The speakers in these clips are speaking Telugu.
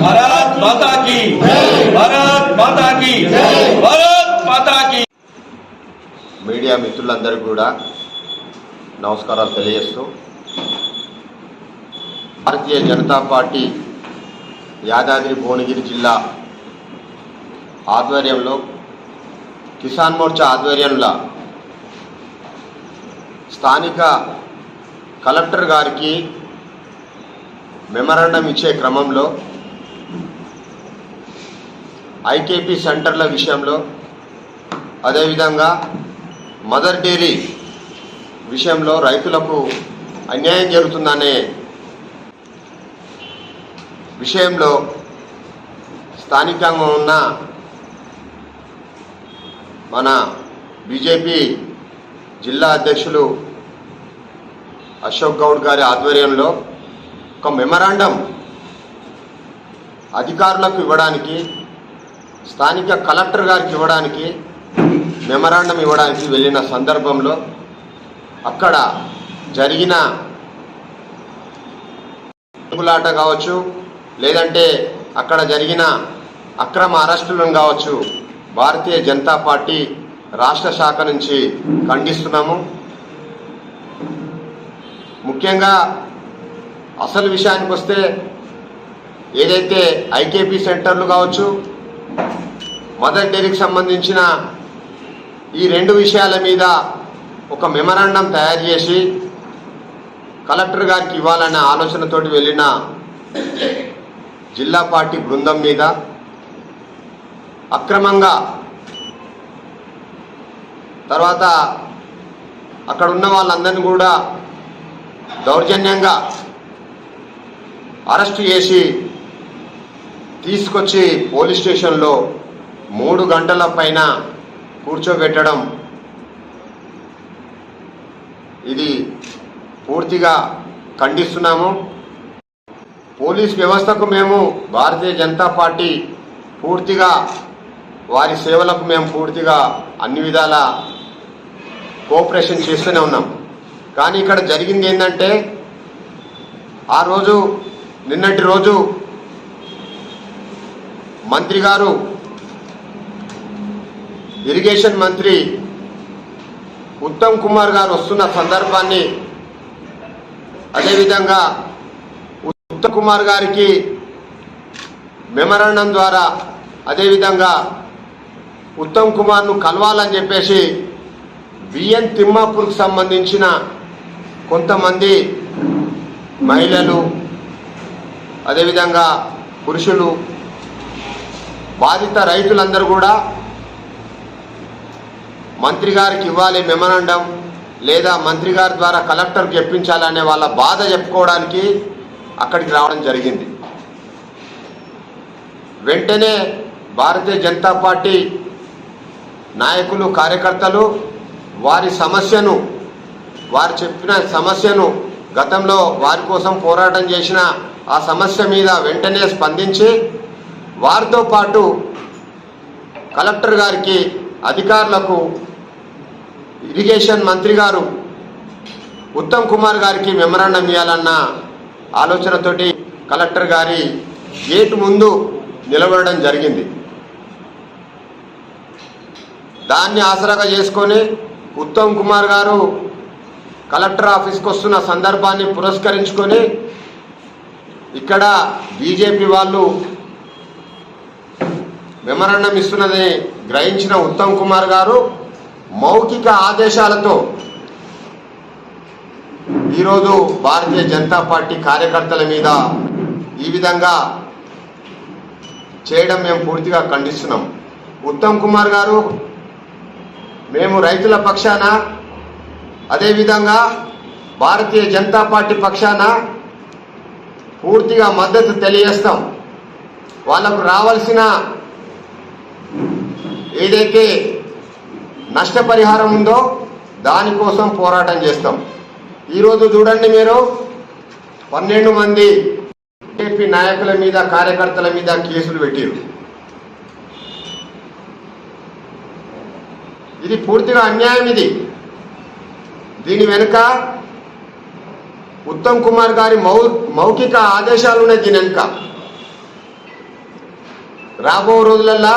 भारत माता की, भारत माता की, भारत माता की। మీడియా మిత్రులందరికీ కూడా నమస్కారాలు తెలియజేస్తూ, భారతీయ జనతా పార్టీ యాదాద్రి భువనగిరి జిల్లా ఆధ్వర్యంలో కిసాన్ మోర్చా ఆధ్వర్యంలో స్థానిక కలెక్టర్ గారికి మెమరాండం ఇచ్చే క్రమంలో ఐకేపీ సెంటర్ల విషయంలో, అదేవిధంగా మదర్ డైరీ విషయంలో రైతులకు అన్యాయం జరుగుతుందనే విషయంలో స్థానికంగా ఉన్న మన బీజేపీ జిల్లా అధ్యక్షులు అశోక్ గౌడ్ గారి ఆధ్వర్యంలో ఒక మెమరాండం అధికారులకు ఇవ్వడానికి, స్థానిక కలెక్టర్ గారికి ఇవ్వడానికి, మెమరాండం ఇవ్వడానికి వెళ్ళిన సందర్భంలో అక్కడ జరిగిన గులాట కావచ్చు, లేదంటే అక్కడ జరిగిన అక్రమ అరెస్టులను కావచ్చు, భారతీయ జనతా పార్టీ రాష్ట్ర శాఖ నుంచి ఖండిస్తున్నాము. ముఖ్యంగా అసలు విషయానికి వస్తే, ఏదైతే ఐకేపీ సెంటర్లు కావచ్చు, మదర్ డైరీకి సంబంధించిన ఈ రెండు విషయాల మీద ఒక మెమరాండం తయారు చేసి కలెక్టర్ గారికి ఇవ్వాలనే ఆలోచనతోటి వెళ్ళిన జిల్లా పార్టీ బృందం మీద అక్రమంగా, తర్వాత అక్కడ ఉన్న వాళ్ళందరినీ కూడా దౌర్జన్యంగా అరెస్టు చేసి తీసుకొచ్చి పోలీస్ స్టేషన్లో 3 గంటల పైన కూర్చోబెట్టడం, ఇది పూర్తిగా ఖండిస్తున్నాము. పోలీస్ వ్యవస్థకు మేము భారతీయ జనతా పార్టీ పూర్తిగా వారి సేవలకు మేము పూర్తిగా అన్ని విధాల కోఆపరేషన్ చేస్తూనే ఉన్నాం. కానీ ఇక్కడ జరిగింది ఏంటంటే, ఆ రోజు నిన్నటి రోజు మంత్రి గారు, ఇరిగేషన్ మంత్రి ఉత్తమ్ కుమార్ గారు వస్తున్న సందర్భాన్ని, అదేవిధంగా ఉత్తమ్ కుమార్ గారికి మెమరాండం ద్వారా అదేవిధంగా ఉత్తమ్ కుమార్ను కలవాలని చెప్పేసి బిఎన్ తిమ్మాపూర్కు సంబంధించిన కొంతమంది మహిళలు, అదేవిధంగా పురుషులు, బాధిత రైతులందరూ కూడా మంత్రి గారికి ఇవ్వాలి మెమరాండం, లేదా మంత్రి గారి ద్వారా కలెక్టర్కి చెప్పించాలనే వాళ్ళ బాధ చెప్పుకోవడానికి అక్కడికి రావడం జరిగింది. వెంటనే భారతీయ జనతా పార్టీ నాయకులు, కార్యకర్తలు వారి సమస్యను, వారు చెప్పిన సమస్యను, గతంలో వారి కోసం పోరాటం చేసిన ఆ సమస్య మీద వెంటనే స్పందించి వారితో పాటు కలెక్టర్ గారికి, అధికారులకు, ఇరిగేషన్ మంత్రి గారు ఉత్తమ్ కుమార్ గారికి మెమరాండం ఇవ్వాలన్న ఆలోచనతోటి కలెక్టర్ గారి గేటు ముందు నిలబడడం జరిగింది. దాన్ని ఆసరాగా చేసుకొని ఉత్తమ్ కుమార్ గారు కలెక్టర్ ఆఫీస్కి వస్తున్న సందర్భాన్ని పురస్కరించుకొని ఇక్కడ బీజేపీ వాళ్ళు మెమరాండం ఇస్తున్నది గ్రహించిన ఉత్తమ్ కుమార్ గారు మౌఖిక ఆదేశాలతో ఈరోజు భారతీయ జనతా పార్టీ కార్యకర్తల మీద ఈ విధంగా చేయడం మేము పూర్తిగా ఖండిస్తున్నాం. ఉత్తమ్ కుమార్ గారు మేము రైతుల పక్షాన, అదేవిధంగా భారతీయ జనతా పార్టీ పక్షాన పూర్తిగా మద్దతు తెలియజేస్తాం. వాళ్లకు రావాల్సిన ఏదైతే నష్టపరిహారం ఉందో దానికోసం పోరాటం చేస్తాం. ఈరోజు చూడండి, మీరు 12 మంది టీడీపీ నాయకుల మీద, కార్యకర్తల మీద కేసులు పెట్టారు. ఇది పూర్తిగా అన్యాయం. దీని వెనుక ఉత్తమ్ కుమార్ గారి మౌఖిక ఆదేశాలు ఉన్నాయి దీని వెనుక. రాబో రోజులల్లా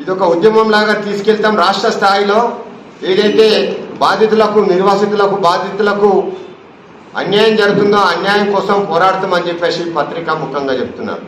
ఇదొక ఉద్యమం లాగా తీసుకెళ్తాం. రాష్ట్ర స్థాయిలో ఏదైతే బాధితులకు, నిర్వాసితులకు, బాధితులకు అన్యాయం జరుగుతుందో అన్యాయం కోసం పోరాడతామని చెప్పేసి పత్రికా ముఖంగా చెప్తున్నారు.